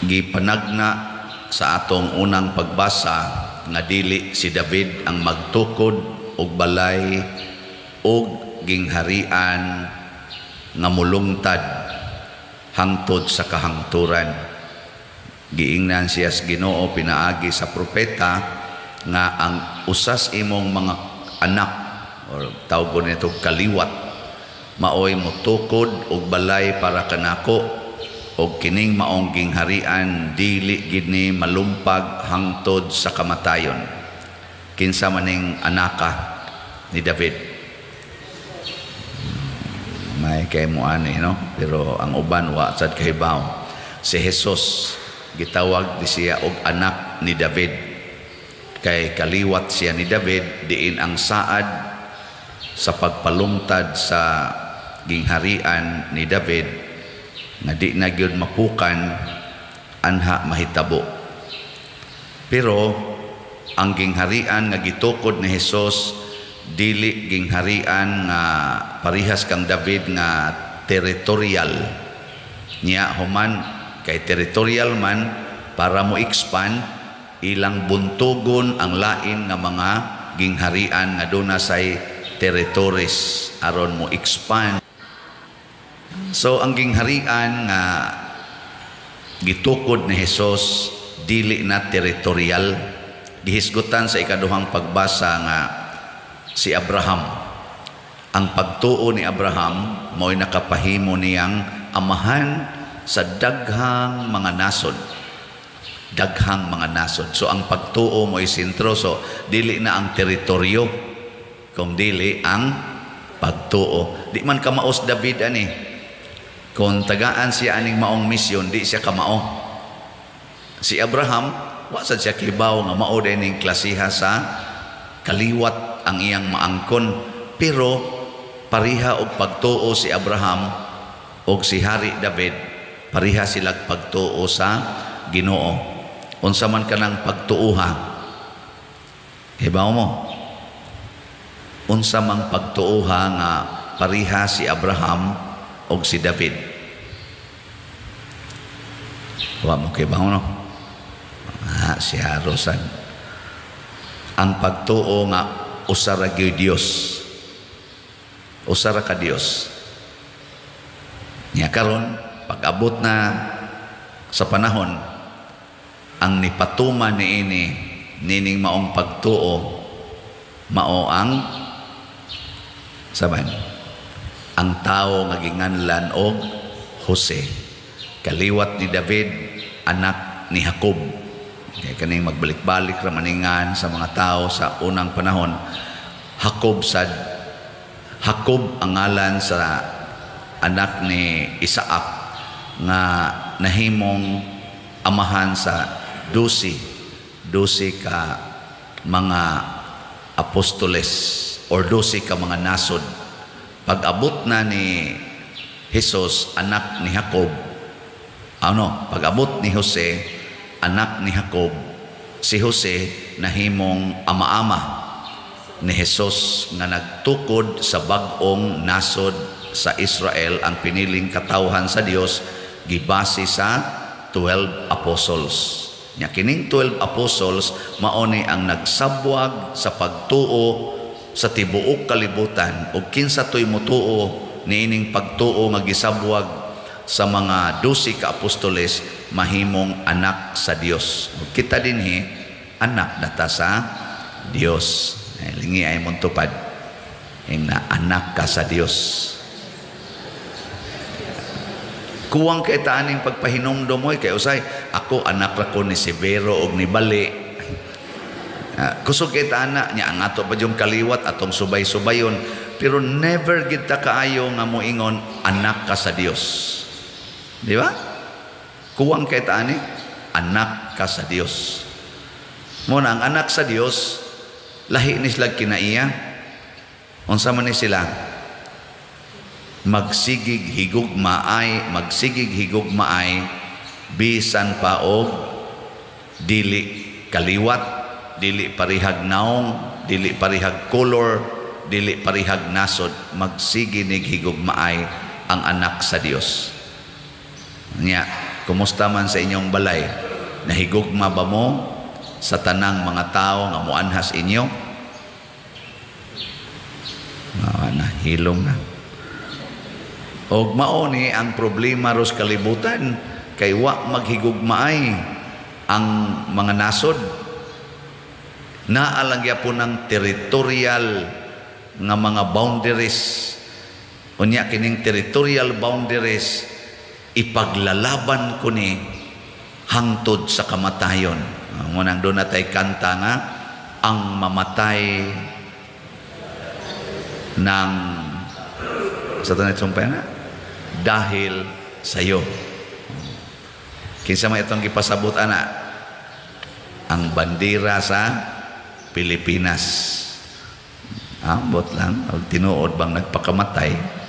gipanagna sa atong unang pagbasa nga dili si David ang magtukod og balay og gingharian nga mulungtad hangtod sa kahangturan. Giingnan siya sa Ginoo pinaagi sa propeta nga ang usas imong mga anak or tawgon nito kaliwat maoy motukod og balay para kanako og kining maong gingharian dili gid ni malumpag hangtod sa kamatayon. Kinsa maning anaka ni David? May kay mo ani no, pero ang uban wa sad kahibaw. Si Jesus gitawag di siya og anak ni David kay kaliwat siya ni David diin ang saad sa pagpalungtad sa gingharian ni David nga di na gyud mapukan anha mahitabo. Pero ang gingharian nga gitukod ni Jesus dili gingharian nga parihas kang David nga territorial niya human kay territorial man para mo expand ilang buntugon ang lain nga mga gingharian nga duna say territories aron mo expand. So ang gingharian nga gitukod ni Jesus dili na territorial. Gihisgutan sa ikaduhang pagbasa nga si Abraham, ang pagtuo ni Abraham mo'y nakapahimo niyang amahan sa daghang mga nasod. Daghang mga nasod. So ang pagtuo mo'y sentro. So dili na ang teritoryo kung dili ang pagtuo. Di man kamaos David ani. Kung tagaan siya aning maong misyon, di siya kamao. Si Abraham, wa sad siya kibaw nga mao dining klasiha sa kaliwat ang iyang maangkon. Pero pariha og pagtuo si Abraham og si Hari David, pariha silang pagtuo sa Ginoo. Unsa man kanang pagtuuha? Hibaw mo? Unsa mang pagtuuha nga pariha si Abraham og si David? Wa mo kibaw no? Si Harosan. Ang pagtuo nga usara gyud Dios. Usara ka Dios. Nya karon pag-abot na sa panahon ang nipatuma niini nining maong pagtuo mao ang saban ang tao nga ginganlan og Jose, kaliwat ni David, anak ni Jacob. Kaya kaning magbalik-balik ra maningan sa mga tao sa unang panahon. Jacob ang ngalan sa anak ni Isaac nga nahimong amahan sa 12 ka mga apostoles or 12 ka mga nasod. Pag-abot na ni Jesus, anak ni Jacob, pag-abot ni Jose, anak ni Jacob, si Jose nahimong ama-ama ni Jesus nga nagtukod sa bag-ong nasod sa Israel, ang piniling katawhan sa Dios gibase sa 12 apostles. Nya kining 12 apostles mao ni ang nagsabwag sa pagtuo sa tibuok kalibutan ug kinsa toy motuo niining pagtuo nga gisabwag sa mga 12 ka apostoles mahimong anak sa Dios. Ug kita dinhi anak data sa Dios. Lingi ay mong tupad na anak ka sa Dios. Kuwang kaitaaning pagpahinumdom mo kay usay ako anak ra ko ni Severo og ni Bali. Kusog kaitaan na nya ang ato pa yung kaliwat atong subay-subayon, pero never kita kaayo nga moingon anak ka sa Dios. Di ba? Kuwang kaitaan ni anak ka sa Dios. Muna ang anak sa Dios lahi ni sila kinaiya. Unsa man ni sila? Magsigig higugmaay bisan pa og dili kaliwat, dili parihag naong, dili parihag color, dili parihag nasod, magsiginig higugmaay ang anak sa Dios. Nya Kumusta man sa inyong balay? Nahigugma ba mo sa tanang mga tao nga muanhas inyo? Nahilong na. Og mao ni ang problema ros kalibutan, kay wa maghigugmaay ang mga nasod. Naalagya po ng territorial nga mga boundaries. Unya kining territorial boundaries ipaglalaban ko ni hangtod sa kamatayon. Munang doon natay kanta nga, ang mamatay ng sa tanay sumpay na dahil sayo. Kinsa man itong gipasabot ana, ang bandera sa Pilipinas. Ambot lang, tinuod bang nagpakamatay.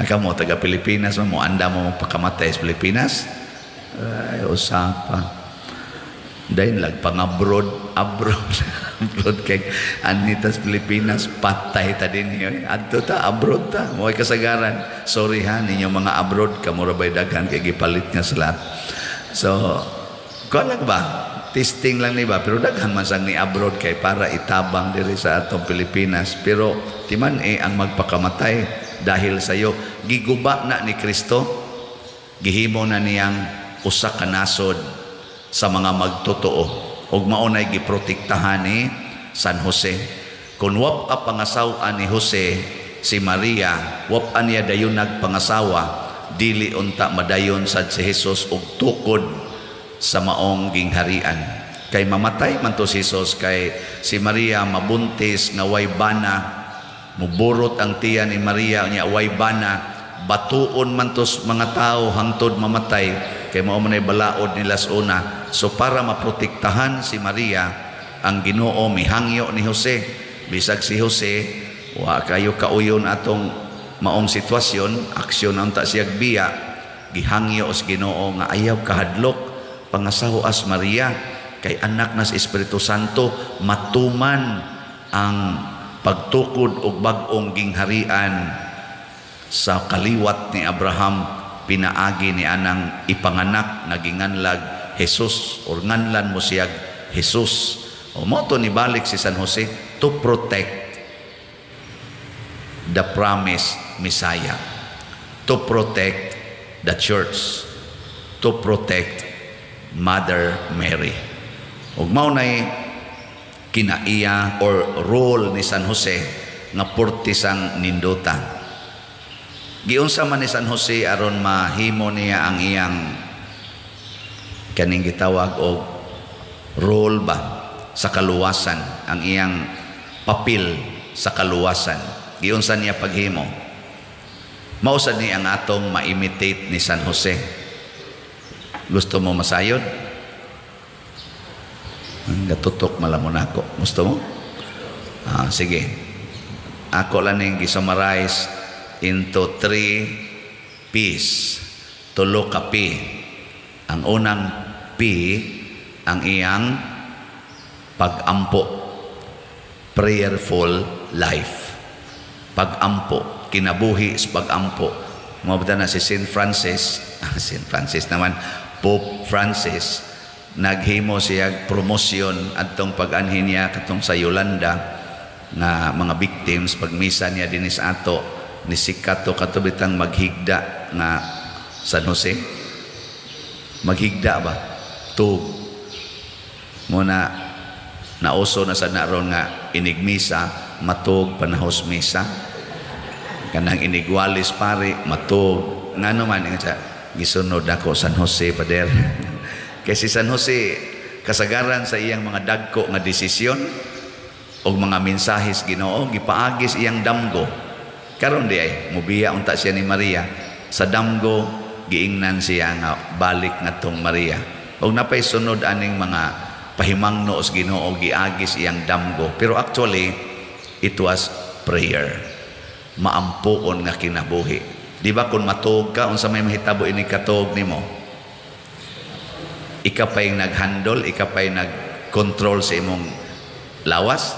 Kamo taga Pilipinas mo anda mo pakamatay sa Pilipinas. Ay usapa. Dahil abroad kay anitas Pilipinas patay ta din yun. Adto ta abroad ta mo kasagaran. Sorry ha ninyo mga abroad kamura bay daghan kay gipalit nga salat. So kuan ba? Testing lang ni ba, pero daghan man sang ni abroad kay para itabang diri sa atong Pilipinas. Pero timan ang magpakamatay dahil sayo giguba na ni Kristo, gihimo na niyang usa ka nasod sa mga magtotoo ug maunay giprotektahan ni San Jose. Kung wap a pangasawa ni Jose si Maria, wap niya dayon nagpangasawa, dili unta madayon sad si Jesus og tukod sa maong gingharian. Kay mamatay man to si Jesus, kay si Maria mabuntis nga way bana, muburot ang tiyan ni Maria nya way bana, batuon man tos mga tao hangtod mamatay, kay mao man ay balaod nila sa una. So para maprotektahan si Maria, ang Ginoo mihangyo ni Jose, bisag si Jose wa kayo kauyon atong maong sitwasyon, aksyon unta siyag biya, gihangyo os Ginoo nga ayaw kahadlok pangasahuas Maria, kay anak nas Espiritu Santo, matuman ang pagtukod og bag-ong gingharian sa kaliwat ni Abraham, pinaagi ni anang ipanganak nga ginganlag Jesus, or nganlan mo siyag Jesus. O mo to nibalik si San Jose to protect the promised Messiah, to protect the church, to protect Mother Mary. Ug mao nay kinaiya or role ni San Jose nga purtisang ninduta. Giunsa man ni San Jose aron mahimo niya ang iyang kaning gitawag og role ba sa kaluwasan, ang iyang papel sa kaluwasan. Giunsa niya paghimo? Mao sad ni ang atong ma-imitate ni San Jose. Gusto mo masayod? Gatutok malamon ako. Gusto mo? Sige. Ako lang yung gisummarize into 3 P's. Tulo ka P. Ang unang P, ang iyang pag-ampo. Prayerful life. Pag-ampo. Kinabuhi sa pag-ampo. Mabda na si St. Francis, St. Francis naman, Pope Francis, naghimo siya promosyon adtong pag-anhin niya katong sa Yolanda nga mga victims pagmisa niya dinis ato ni sikato katubitang maghigda nga San Jose. Maghigda ba? Tug muna nauso na sa naron nga inigmisa matug panahos misa, kanang inigwalis pare matug ngano man nga gisunod ako San Jose pader. Kay si San Jose kasagaran sa iyang mga dagko nga desisyon o mga mensahis Ginoo gipaagis iyang damgo. Karon di ay mubiya unta siya ni Maria sa damgo, giingnan siya nga balik ngadtong Maria. Og napay sunod aning mga pahimangno os Ginoo giagis iyang damgo. Pero actually it was prayer. Maampuon nga kinabuhi. Di ba kung matuog ka unsa may mahitabo ini katuog nimo? Ika pa'y nag-handle, ika pa'y nag-control sa imong lawas,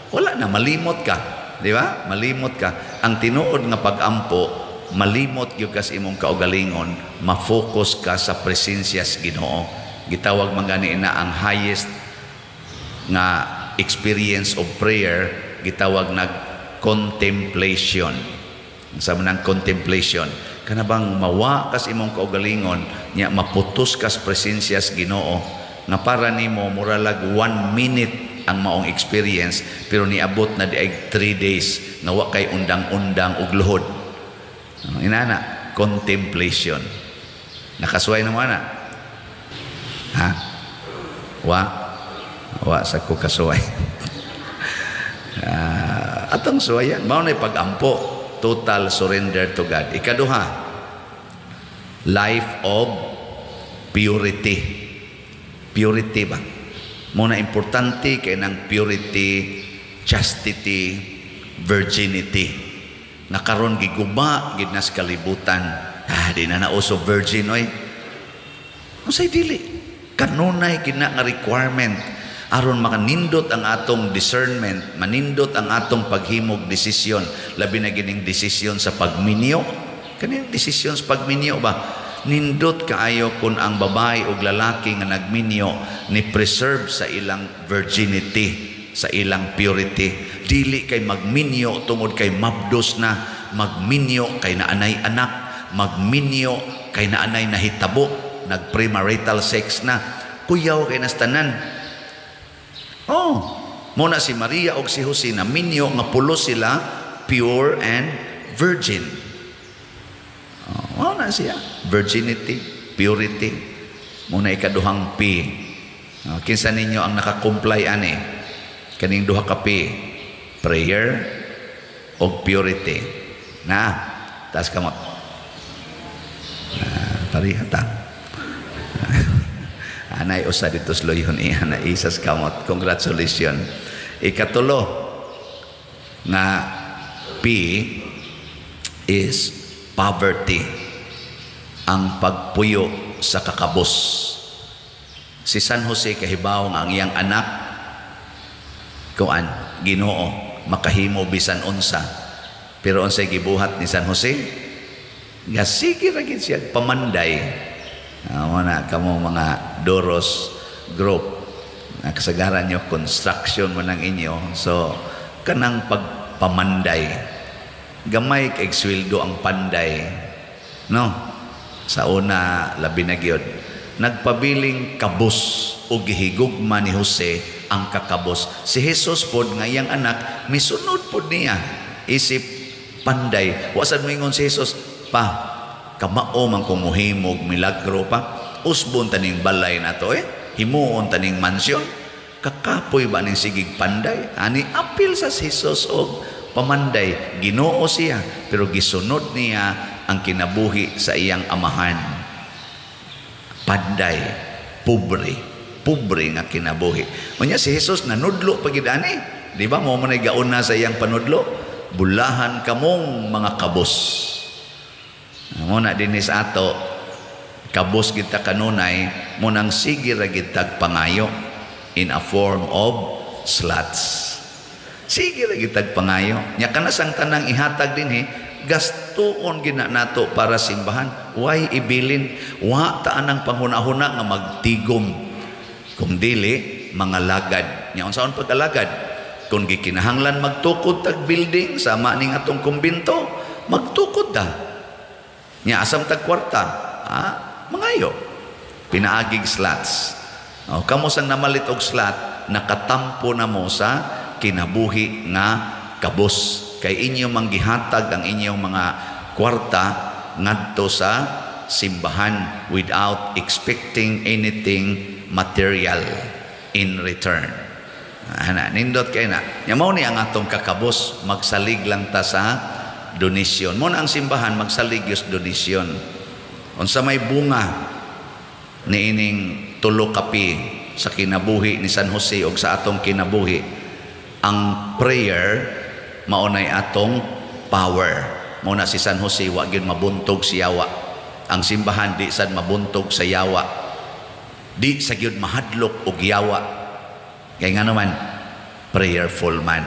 wala na, malimot ka. Di ba? Malimot ka. Ang tinuod nga pag-ampo, malimot gyud ka sa imong kaugalingon, ma-focus ka sa presensya sa Ginoo. Gitawag man gani na ang highest nga experience of prayer, gitawag nag contemplation. Sa manang contemplation, kanabang mawa kas imong kaugalingon nya maputos kas presensya sa Ginoo nga para nimo muralag 1 minute ang maong experience pero niabot na di ay 3 days nga wa kay undang-undang ug luhod. Inana contemplation. Nakasway na mo na? Ha? Wa sa ko kasway. Atong suwayan mao na pagampo, total surrender to God. Ikaduha, life of purity. Purity ba? Muna importante kay ng purity, chastity, virginity. Nakaron giguba gid nas kalibutan. Di na nauso virgin oy. Unsay dili? Kanunay kina nga requirement aron makanindot ang atong discernment, manindot ang atong paghimog desisyon, labi na gining desisyon sa pagminyo. Kaning desisyon sa pagminyo ba? Nindot kaayo kung ang babae o lalaki nga nagminyo ni preserve sa ilang virginity, sa ilang purity. Dili kay magminyo tungod kay mabdos na, magminyo kay naanay anak, magminyo kay naanay nahitabo, nag-premarital sex na, kuyaw kay nastanan. Muna si Maria o si Jose na minyo nga pulos sila pure and virgin. Na siya virginity, purity. Muna ikaduhang P. Kinsa ninyo ang nakakomply ani kaning duha ka P? Prayer o purity. Taas kamot. Parihata. Anay usa dito sloyon na isas kamot. Congratulations. Ikatulo nga P is poverty. Ang pagpuyo sa kakabos. Si San Jose kahibaw nga ang iyang anak kuan Ginoo makahimo bisan unsa. Pero unsay gibuhat ni San Jose? Sige ra gid siya pamanday. Muna kamo mga Doros group, kasagaran nyo construction mo ng inyo, so kanang pagpamanday gamay kay sweldo ang panday, no? Sa una labi na gyud nagpabiling kabos o gihigugma ni Jose ang kakabos. Si Jesus pod nga iyang anak misunod pod niya isip panday. Wasad mo ingon si Jesus pa kamao man kumuhimog milagro pa, usbon taning balay na to himuon taning mansyon, kakapoy ba ning sigig panday? Ani apil sa Jesus og pamanday. Ginoo siya pero gisunod niya ang kinabuhi sa iyang amahan. Panday, pobre nga kinabuhi. Unya si Jesus nanudlo pagid ani, di ba mo man gaon na sa iyang panudlo, bulahan kamong mga kabos. Muna dinis ato kabos kita kanunay munang sige ra gitag pangayo in a form of sluts. Sige ra gitag pangayo nya kana sang tanang ihatag dinhi gastuon gina nato para simbahan. Why ibilin? Wa taan ang panghuna-huna nga magtigom, kung dili mga lagad. Nya unsaon pag-alagad? Kung gikinahanglan magtukod tag building sama ning atong kumbento, magtukod ta. Nya asam tag kwarta, mangayo. Pinaagig slots. Kamo sang namalit og slot, nakatampo na mo sa kinabuhi nga kabos. Kay inyo manggihatag ang inyong mga kwarta ngadto sa simbahan without expecting anything material in return. Nindot kay na. Nya mao ni ang atong kakabos, magsalig lang ta sa donasyon. Mo na ang simbahan magsalig yus donasyon. Unsa may bunga ni ining tulo kapi sa kinabuhi ni San Jose o sa atong kinabuhi, ang prayer maunay atong power. Muna si San Jose wa gyud mabuntog sa yawa. Ang simbahan di sad mabuntog sa yawa, di sa gyud mahadlok og yawa. Kay nga naman prayerful man,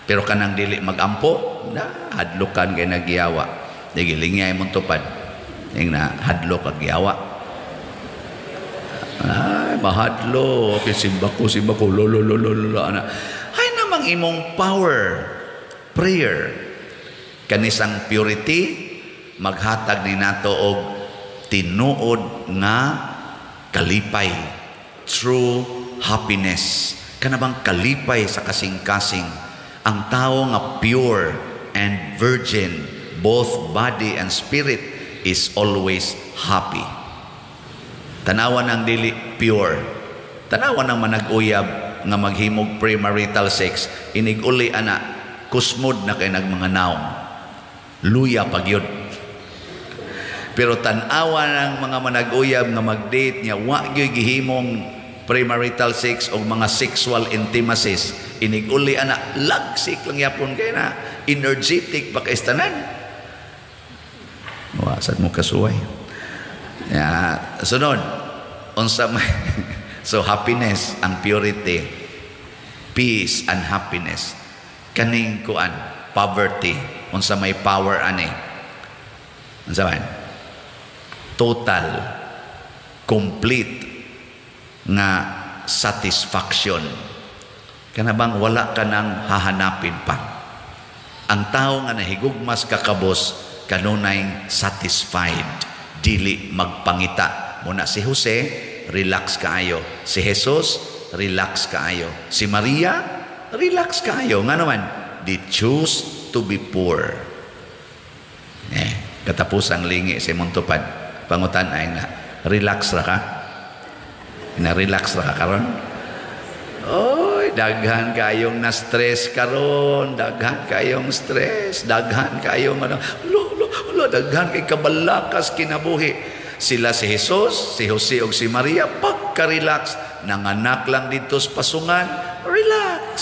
pero kanang dili magampo na hadlokan kay nagyawa. Digilingay mong tupad. Yung na hadlo kag yawa. Ay, mahadlo. Okay, simba ko, lolo. Ay namang imong power. Prayer. Kanisang purity, maghatag ni nato og tinuod nga kalipay. True happiness. Kanabang kalipay sa kasing-kasing. Ang tao nga pure and virgin, both body and spirit, is always happy. Tanawan ang dili pure. Tanawan ang manag-uyab nga maghimog premarital sex. Inig-uli ana, kusmod na kay nagmanganaw. Luya pagyod. Pero tanawan ang mga manag-uyab nga mag-date niya, wa gyud gihimong premarital sex o mga sexual intimacies. Inig-uli ana, lagsik lang yapon kay na, energetic pa kay tanan. Wasad mo kasuway. Sunod, unsa may so happiness ang purity, peace and happiness. Kaning kuan, poverty, unsa may power ani. Unsa man? Total, complete nga satisfaction. Kanabang wala ka nang hahanapin pa. Ang tao nga nahigugmas kakabos kanunay satisfied, dili magpangita. Muna si Jose, relax kaayo. Si Jesus, relax kaayo. Si Maria, relax kaayo. Nga naman, they choose to be poor. Katapusang lingi si Montupad. Pangutan ay na, relax ra ka? Na-relax ra ka karon? Oy, daghan kayong na-stress karon, daghan kayong stress, daghan kayong ano, daghan kay kabalakas kinabuhi. Sila si Jesus, si Jose ug si Maria, pagka-relax, nanganak lang dito sa pasungan, relax.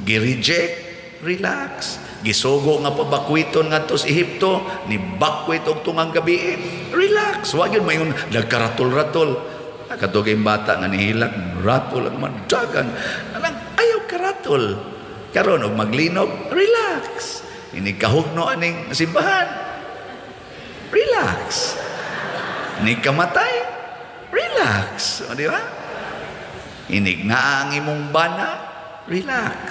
Gi-reject, relax. Gisugo nga pabakwiton nga to sa Ehipto, ni bakwit og tungang gabi, relax. Wa gyud mayon nagkaratol-ratol. Katugay bata nga nihilak, ratol ang madagan. Anang ayaw karatol. Karon og maglinog, relax. Ini kahugno aning simbahan, relax. Ini kamatay, relax. O di ba? Inig na ang imong bana, relax.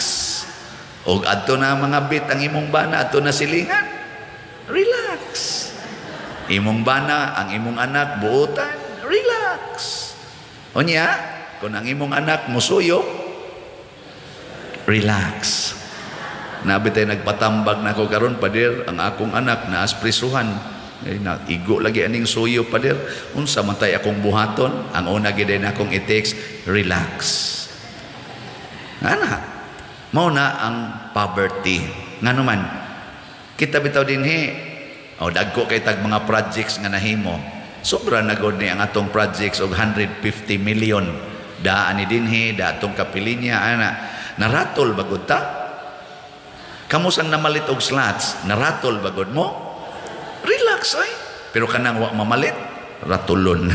Og adto na mga bit ang imong bana, adto na silingan, relax. Imong bana, ang imong anak buotan, relax. Onya, kung ang imong anak musuyo, relax. Nabi tayo nagpatambag na ko karon pader, ang akong anak na asprisuhan. Igo lagi aning suyo pader. Unsa man tay akong buhaton, ang una gid na akong i-text, relax. Ana, mao na ang poverty. Ngano man, kita bitaw dinhi, dagko kay tag mga projects nga nahimo. Sobra na god ni ang atong projects og 150 million. Daan ni dinhi, datong kapilinya ana. Naratol bagod ta? Kamusang namalit og slots, naratol bagod mo? Relax ay. Pero kanang wa mamalit, ratulon.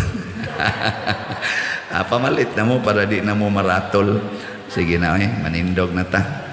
Pamalit na mo para di na mo maratol. Sige na manindog na ta.